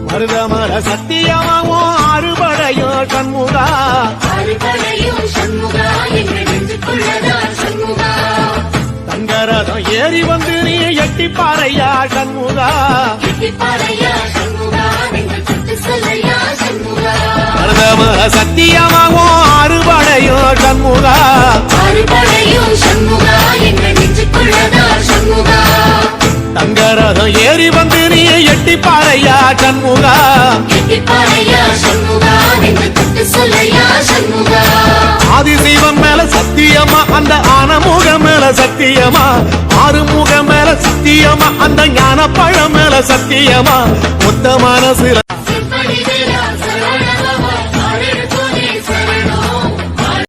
மருதமர சத்தியமாவோ அறுபடையோ சண்முகா தங்கரதம் ஏறி வந்து நீ எட்டி பாறையா சண்முகா மருதமர சத்தியமாவோ அறுபடையோ சண்முகா தங்கரதம் ஏறி வந்து நீ எட்டி பாறையா சண்முகா ஆதிசிவன் மேல சத்தியமா அந்த ஆனமுகம் மேல சத்தியமா ஆறுமுகம் மேல சத்தியமா அந்த ஞான பழம் மேல சத்தியமா மொத்த மனசுல